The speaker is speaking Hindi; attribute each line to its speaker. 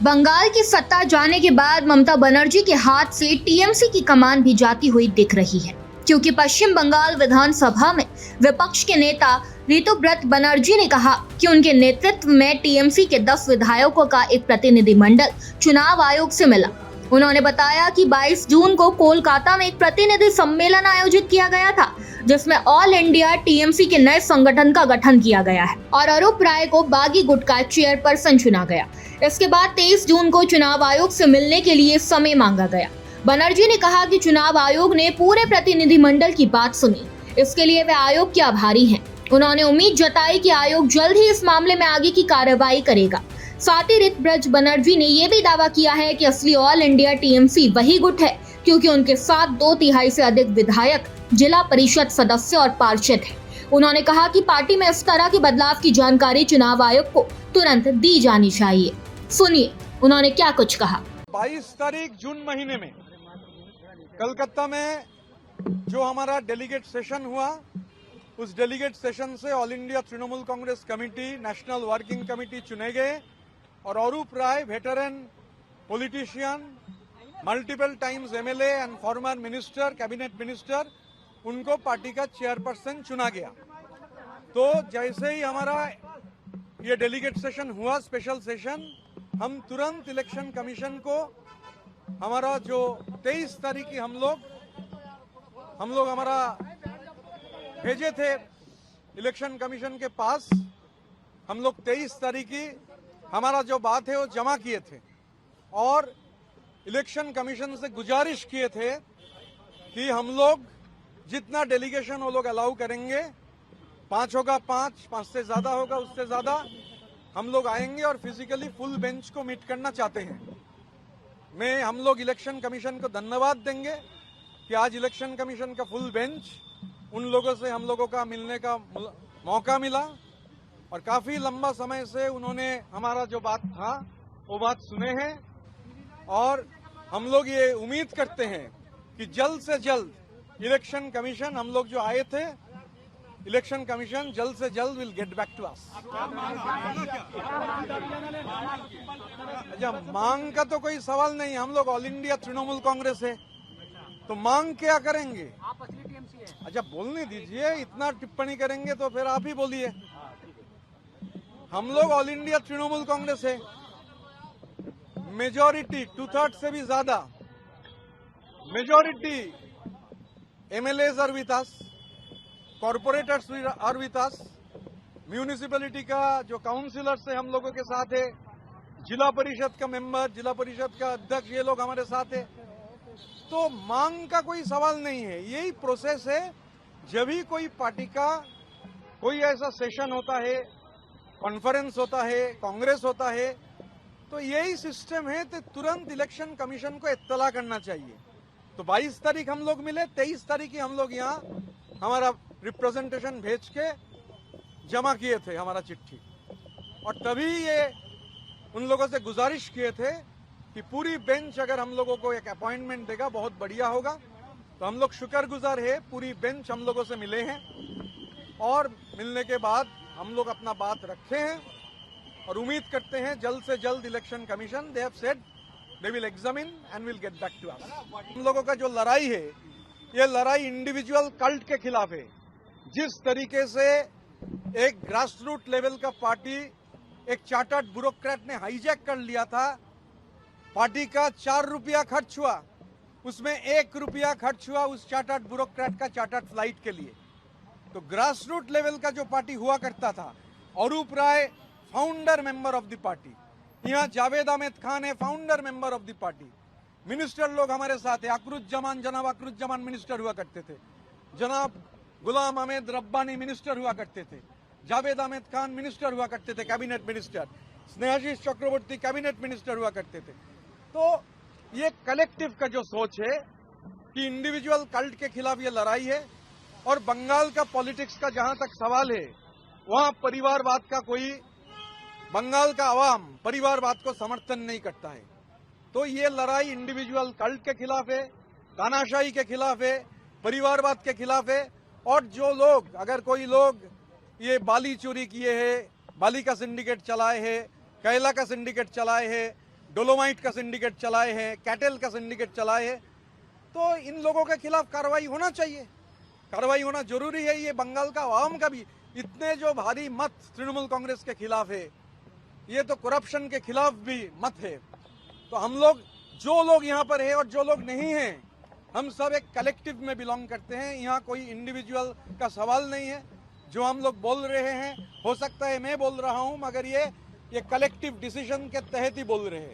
Speaker 1: बंगाल की सत्ता जाने के बाद ममता बनर्जी के हाथ से टीएमसी की कमान भी जाती हुई दिख रही है, क्योंकि पश्चिम बंगाल विधानसभा में विपक्ष के नेता ऋतुव्रत बनर्जी ने कहा कि उनके नेतृत्व में टीएमसी के 10 विधायकों का एक प्रतिनिधिमंडल चुनाव आयोग से मिला। उन्होंने बताया कि 22 जून को कोलकाता में एक प्रतिनिधि सम्मेलन आयोजित किया गया था, जिसमें ऑल इंडिया टीएमसी के नए संगठन का गठन किया गया है और अरूप राय को बागी गुट का चेयरपर्सन चुना गया। इसके बाद 23 जून को चुनाव आयोग से मिलने के लिए समय मांगा गया। बनर्जी ने कहा कि चुनाव आयोग ने पूरे प्रतिनिधिमंडल की बात सुनी, इसके लिए वे आयोग के आभारी हैं। उन्होंने उम्मीद जताई कि आयोग जल्द ही इस मामले में आगे की कार्रवाई करेगा। साथ ही ऋतुव्रत बनर्जी ने यह भी दावा किया है कि असली ऑल इंडिया टीएमसी वही गुट है, क्योंकि उनके साथ 2/3 से अधिक विधायक, जिला परिषद सदस्य और पार्षद हैं। उन्होंने कहा कि पार्टी में इस तरह के बदलाव की जानकारी चुनाव आयोग को तुरंत दी जानी चाहिए। सुनिए उन्होंने क्या कुछ कहा।
Speaker 2: 22 तारीख जून महीने में कलकत्ता में जो हमारा डेलीगेट सेशन हुआ, उस डेलीगेट सेशन से all India Trinamool Congress committee, national working committee चुने गए और Arup Roy, veteran politician, multiple times MLA and former minister, cabinet minister, उनको पार्टी का चेयरपर्सन चुना गया। तो जैसे ही हमारा ये डेलीगेट सेशन हुआ, स्पेशल सेशन, हम तुरंत इलेक्शन कमीशन को हमारा जो 23 तारीख की हम लोग हमारा भेजे थे इलेक्शन कमीशन के पास। हम लोग 23 तारीख की हमारा जो बात है वो जमा किए थे और इलेक्शन कमीशन से गुजारिश किए थे कि हम लोग जितना डेलीगेशन वो लोग अलाउ करेंगे, 5 होगा 5 से ज्यादा होगा उससे ज्यादा, हम लोग आएंगे और फिजिकली फुल बेंच को मीट करना चाहते हैं। हम लोग इलेक्शन कमीशन को धन्यवाद देंगे कि आज इलेक्शन कमीशन का फुल बेंच उन लोगों से हम लोगों का मिलने का मौका मिला और काफी लंबा समय से उन्होंने हमारा जो बात था वो बात सुने हैं और हम लोग ये उम्मीद करते हैं कि जल्द से जल्द इलेक्शन कमीशन, हम लोग जो आए थे, इलेक्शन कमीशन जल्द से जल्द will get back to us. अच्छा, मांग का तो कोई सवाल नहीं, हम लोग ऑल इंडिया तृणमूल कांग्रेस है तो मांग क्या करेंगे? अच्छा, बोलने दीजिए, इतना टिप्पणी करेंगे तो फिर आप ही बोलिए। हम लोग ऑल इंडिया तृणमूल कांग्रेस है, मेजॉरिटी 2/3 से भी ज्यादा majority MLAs are with us, corporators are with us, municipality का जो काउंसिलर्स है हम लोगों के साथ है, जिला परिषद का मेंबर, जिला परिषद का अध्यक्ष, ये लोग हमारे साथ है। तो मांग का कोई सवाल नहीं है, यही प्रोसेस है। जब भी कोई पार्टी का कोई ऐसा सेशन होता है, कॉन्फ्रेंस होता है, कांग्रेस होता है, तो यही सिस्टम है, तो तुरंत इलेक्शन कमीशन को इत्तला करना चाहिए। तो 22 तारीख हम लोग मिले, 23 तारीख की हम लोग यहाँ हमारा रिप्रेजेंटेशन भेज के जमा किए थे हमारा चिट्ठी, और तभी ये उन लोगों से गुजारिश किए थे कि पूरी बेंच अगर हम लोगों को एक अपॉइंटमेंट देगा बहुत बढ़िया होगा। तो हम लोग शुक्रगुजार है, पूरी बेंच हम लोगों से मिले हैं और मिलने के बाद हम लोग अपना बात रखे हैं और उम्मीद करते हैं जल्द से जल्द election commission, they have said they will examine and will get back to us. हम लोगों का जो लड़ाई है, ये लड़ाई इंडिविजुअल कल्ट के खिलाफ है। जिस तरीके से एक ग्रास रूट लेवल का पार्टी एक चार्टर्ड ब्यूरोक्रेट ने हाईजैक कर लिया था, पार्टी का 4 रुपया खर्च हुआ, उसमें 1 रुपया खर्च हुआ उस चार्टर्ड ब्यूरोक्रेट का चार्टर्ड फ्लाइट के लिए। तो ग्रास रूट लेवल का जो पार्टी हुआ करता था, Arup Roy founder member of the party, यहाँ जावेद अहमद खान है founder member of the party, minister लोग हमारे साथ है, जनाब अकरुज्जमान मिनिस्टर हुआ करते थे, जनाब गुलाम अहमद रब्बानी मिनिस्टर हुआ करते थे, जावेद अहमद खान मिनिस्टर हुआ करते थे, कैबिनेट मिनिस्टर, स्नेहाशीष चक्रवर्ती कैबिनेट मिनिस्टर हुआ करते थे। तो ये कलेक्टिव का जो सोच है कि इंडिविजुअल कल्ट के खिलाफ ये लड़ाई है, और बंगाल का पॉलिटिक्स का जहां तक सवाल है, वहां परिवारवाद का कोई, बंगाल का आवाम परिवारवाद को समर्थन नहीं करता है। तो ये लड़ाई इंडिविजुअल कल्ट के खिलाफ है, तानाशाही के खिलाफ है, परिवारवाद के खिलाफ है। और जो लोग, अगर कोई लोग ये बाली चोरी किए हैं, बाली का सिंडिकेट चलाए हैं, कैला का सिंडिकेट चलाए हैं, डोलोमाइट का सिंडिकेट चलाए हैं, कैटल का सिंडिकेट चलाए हैं, तो इन लोगों के खिलाफ कार्रवाई होना चाहिए, कार्रवाई होना जरूरी है। ये बंगाल का आवाम का भी इतने जो भारी मत तृणमूल कांग्रेस के खिलाफ है, ये तो करप्शन के खिलाफ भी मत है। तो हम लोग, जो लोग यहाँ पर है और जो लोग नहीं हैं, हम सब एक कलेक्टिव में बिलोंग करते हैं। यहाँ कोई इंडिविजुअल का सवाल नहीं है। जो हम लोग बोल रहे हैं, हो सकता है मैं बोल रहा हूँ, मगर ये कलेक्टिव डिसीजन के तहत ही बोल रहे हैं।